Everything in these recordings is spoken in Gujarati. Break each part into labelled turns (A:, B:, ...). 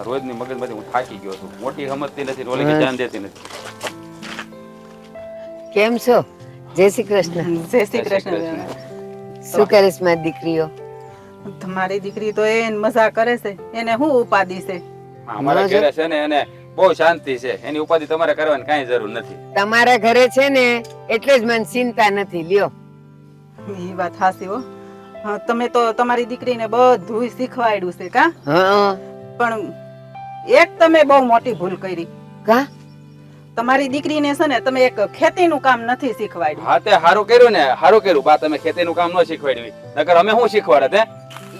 A: રોજની મગજમાંથી હું થાકી ગયો છું. મોટી સમજતી નથી, ઓલી કે ધ્યાન દેતી નથી.
B: કેમ છો? જય શ્રી કૃષ્ણ.
C: જય શ્રી કૃષ્ણ.
B: શું કરીશ મારી દીકરીઓ?
C: તમારી દીકરી તો એને મજા કરે છે, એને શું ઉપાધિ છે?
A: અમારા ઘરે છે ને એને બહુ શાંતિ છે, એની ઉપાધિ તમારે કરવાની કાંઈ જરૂર નથી.
B: તમારા ઘરે છે ને એટલે જ મને ચિંતા નથી. લ્યો,
C: એ વાત હાસી હો. હા, તમે તો તમારી દીકરીને બધું શીખવાડ્યું છે કા?
B: હા.
C: પણ એક તમે બહુ મોટી ભૂલ કરી.
B: કા?
C: તમારી દીકરીને છે ને તમે એક ખેતીનું કામ નથી શીખવાડ્યું.
A: હા, તે સારું કર્યું ને, સારું કર્યું. બા તમે ખેતીનું કામ ન શીખવાડ્યું, નકર અમે શું શીખવાડત હે?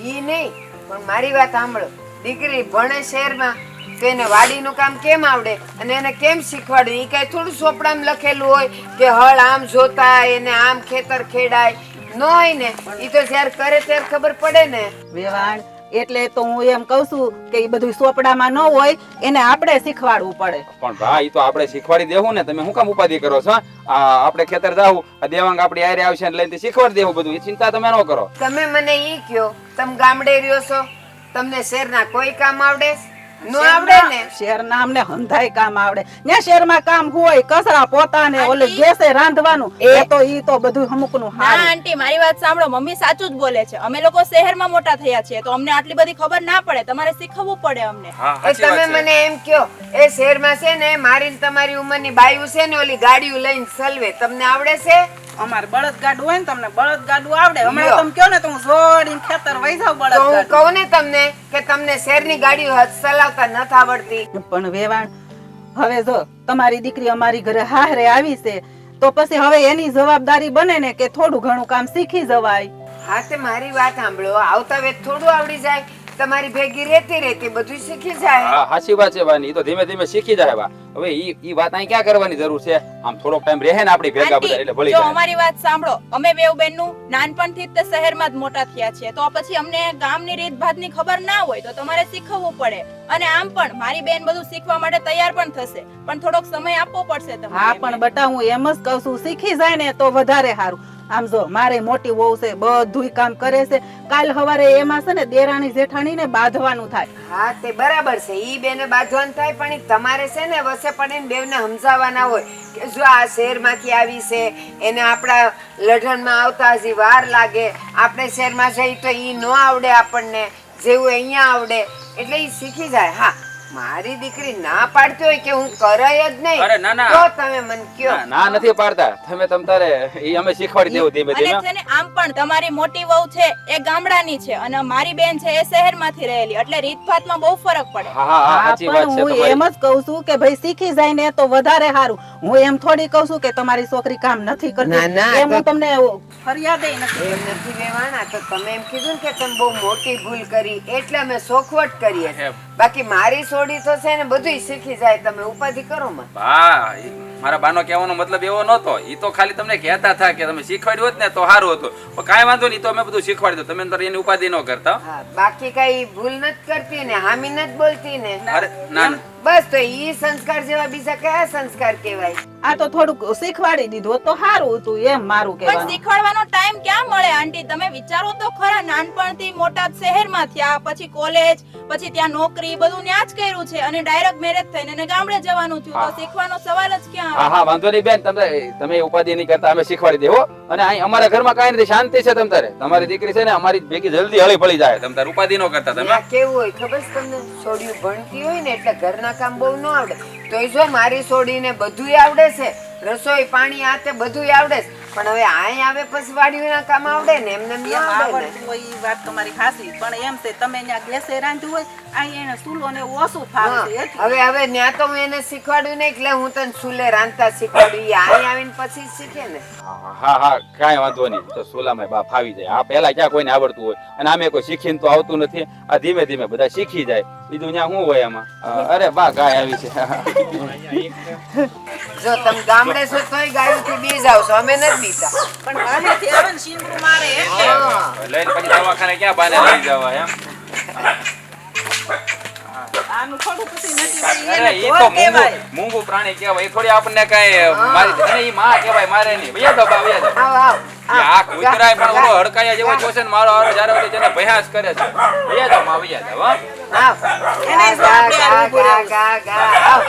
B: ઈ નહીં, પણ મારી વાત સાંભળો. દીકરી ભણે શહેરમાં તો એને વાડીનું કામ કેમ આવડે અને એને કેમ શીખવાડ્યું? ઈ કઈ થોડું ચોપડામાં લખેલું હોય કે હળ આમ જોતા એને આમ ખેતર ખેડાય? ન હોય ને, ઈ તો જ્યારે કરે ત્યારે ખબર પડે ને.
C: વેવાણ, એટલે તો હું એમ કઉ છું કે એ બધું ચોપડામાં ન હોય, એને આપણે શીખવાડવું પડે.
A: પણ ભા ઈ તો આપણે શીખવાડી દેવું ને. તમે શું કામ ઉપાધિ કરો છો? આપણે ખેતર જાવું, આ દેવાંગ આપણી આરે આવશે ને લઈને શીખવાડી દેવું બધું. એ ચિંતા તમે ન કરો.
B: તમે મને ઈ કયો, તમે ગામડે રહ્યો છો, તમને શહેરના કોઈ કામ આવડે? નો આવડે ને.
C: શહેરના અમને હંધાય કામ આવડે. ને શહેરમાં કામ હોય કચરા પોતા ને ઓલે ગેસે રાંધવાનું, એ તો ઈ તો બધું અમુકનું
D: ના
C: હારું.
D: આંટી મારી વાત સાંભળો, મમ્મી સાચું જ બોલે છે. અમે લોકો શહેરમાં મોટા થયા છીએ તો અમને આટલી બધી ખબર ના પડે, તમારે શીખવવું પડે અમને.
B: એ તમે મને એમ કયો, એ શહેરમાં છે ને મારી ને તમારી ઉંમરની બાયું છે ને ઓલી ગાડીઓ લઈને સલવે, તમને આવડે છે?
C: અમારે બળદ ગાડું હોય ને, તમને બળદ ગાડું આવડે? હમણાં તમે કયો ને તો હું જોડીને ખેતર વહી જાવ બળદ
B: તો હું
C: ગાડું.
B: કહું ને તમને કે તમને શહેરની ગાડીઓ ચલાવતા નથી આવડતી.
C: પણ વેવાણ, હવે જો તમારી દીકરી અમારી ઘરે હારે આવી છે તો પછી હવે એની જવાબદારી બને ને કે થોડું ઘણું કામ શીખી જવાય.
B: હા, તે મારી વાત સાંભળો. આવતા વેત થોડું આવડી જાય, તમારી ભેગી રહેતી રહેતી બધું શીખી જાય.
A: હા, સાચી વાત છે વાની. ઈ તો ધીમે ધીમે શીખી જાય બા. હવે ઈ વાત અહીં ક્યાં કરવાની જરૂર છે? આમ થોડોક ટાઈમ રહે ને આપણી ભેગા બધા એટલે ભળી
D: જો
A: જાય.
D: અમારી વાત સાંભળો, અમે બેવ બેનનું નાનપણથી જ તે શહેરમાં જ મોટા થયા છીએ તો પછી અમને ગામની રીતભાતની ખબર ના હોય તો તમારે શીખવવું પડે. અને આમ પણ મારી બેન બધું શીખવા માટે તૈયાર પણ થશે, પણ થોડોક સમય આપવો પડશે તમારે.
C: હા, પણ બટા હું એમ જ કહું છું, શીખી જાય ને તો વધારે સારું. આમ જો મારે મોટી વહુ છે, બધું કામ કરે છે. કાલ સવારે એમાં છે ને દેરાણી જેઠાણી ને બાંધવાનું થાય.
B: હા, તે બરાબર છે. ઈ બેને બાંધવાનું થાય, પણ ઈ તમારે છે ને વસે પડીને બેવને સમજાવવાના હોય કે જો આ શહેરમાંથી આવી છે, એને આપણા લઢણમાં આવતા હજી વાર લાગે. આપણે શહેરમાં જઈ તો ઈ ન આવડે આપણને જેવું અહીંયા આવડે, એટલે ઈ શીખી જાય. હા, મારી દીકરી ના પાડતી હોય કે હું કરાય જ નહીં,
A: અરે ના ના,
B: તો તમે મને કયો.
A: ના નથી પાડતા. તમે તારે ઈ અમે શીખવાડી દેવું ધીમે
D: અને
A: ધીમે.
D: છે ને આમ પણ તમારી મોટી વહુ છે એ ગામડાની છે અને મારી બેન છે એ શહેરમાંથી રહેલી, એટલે રીતભાતમાં બહુ ફરક પડે.
A: હા હા હા,
C: હા,
A: સાચી વાત
C: પણ
A: છે
C: હું
A: તમારી.
C: એમ જ કહું છું કે ભાઈ શીખી જાય ને તો વધારે સારું. હું એમ થોડી કહું છું કે તમારી છોકરી કામ નથી
B: ના, ના,
C: કરતી, એમ હું
B: તો-
C: તમને ફરિયાદ નથી.
B: એમ નથી વેવાણા. તો તમે એમ કીધું ને કે તમે બહુ મોટી ભૂલ કરી એટલે અમે સોખવટ કરીએ. બાકી મારી સોડી તો છે ને બધું શીખી જાય, તમે ઉપાધિ કરો માં.
A: હા, મારા બાનો કહેવાનો મતલબ એવો નહોતો. ઈ તો ખાલી તમને કહેતા હતા કે તમે શીખવાડ્યું હોત ને તો સારું હતું. પણ કાંઈ વાંધો નહીં, તો અમે બધું શીખવાડી દો. તમે અંદર એની ઉપાધિ ન કરતા.
B: હા, બાકી કઈ ભૂલ નથી કરતી ને હામી નથી બોલતી ને.
A: અરે ના ના.
B: બસ, તો ઈ સંસ્કાર જેવા બીજા કયા સંસ્કાર કહેવાય?
C: આ તો થોડુંક શીખવાડી દીધું હોત તો સારું હતું, એમ મારું
D: પણ
C: કહેવાનું.
D: શીખવાડવાનો ટાઈમ ક્યાં મળે આંટી? તમે વિચારો તો ખરા, નાનપણથી મોટા શહેરમાં થયા, પછી કોલેજ, પછી ત્યાં નોકરી, બધું ત્યાં જ કર્યું છે અને ડાયરેક્ટ મેરેજ થઈને અને ગામડે જવાનું થયું, તો શીખવાનો સવાલ જ ક્યાં
A: હા
D: આવે?
A: હા, વાંધો નહીં બેન. તમે ઉપાધિ નહીં કરતા, અમે શીખવાડી દેવો. અને અહીં અમારા ઘરમાં કાંઈ નથી, શાંતિ છે. તમ તારે તમારી દીકરી છે ને અમારી ભેગી જલ્દી હળી પડી જાય. તમ તારે ઉપાધિ ન કરતા તમે.
B: ત્યાં કેવું હોય ખબર છે તમને? છોડીઓ ભણતી હોય ને એટલે ઘરના કામ બહુ ન આવડે. તોય જો મારી છોડીને બધુંય આવડે છે, રસોઈ પાણી આ તે બધુંય આવડે છે. પણ હવે અહીં આવે પછી વાડીઓના કામ આવડે ને, એમને ન
C: એમ
B: આવડે ને.
C: આવડતું હોય ઈ વાત તમારી ખાસી, પણ એમ છે તમે ત્યાં ગેસે રાંધ્યું હોય, અહીં એને ચૂલો ને એવું ઓછું ફાવે છે એટલે.
B: હવે ત્યાં તો હું એને શીખવાડ્યું નહીં, એટલે હું તને ચૂલે રાંધતા શીખવાડ્યું. ઈ અહીં આવીને પછી જ શીખે ને.
A: હા હા, કાંઈ વાંધો નહીં. તો સોલામાં બાપ આવી જાય. આ પહેલા ક્યાં કોઈને આવડતું હોય, અને આમે કોઈ શીખીને તો આવતું નથી. આ ધીમે ધીમે બધા શીખી જાય. બીજું ત્યાં શું હોય આમાં? અરે બા, ગાય આવી છે.
B: જો તમે ગામડે છો તોય ગાયોથી બી જાવ છો, અમે નથી બીતા.
C: પણ વાલેથી આવે ને શીંગડું મારે એટલે.
B: હા.
A: લઈને પછી દવાખાને ક્યાં બાને લઈ જવા એમ?
C: આનું થોડું પછી નથી
A: અરે
C: એને
A: ઈ
C: ઢોર
A: તો
C: કહેવાય.
A: મૂંગું પ્રાણી કહેવાય. એ થોડી આપણને કઈ મારી અને ઈ માં કહેવાય, મારે નહીં. ભૈયા તો બા, ભૈયા તો.
B: આવ આવ.
A: આ કૂતરાય પણ ઓલો હડકાયા જેવો જોશે ને મારો હારો જ્યારે હોય તેને ભયાસ કરે છે ભૈયા જાવ માં ભૈયા જાવ
B: આવ.
C: એને
B: ગા, ગા, ગા, ગા, ગા, આવ.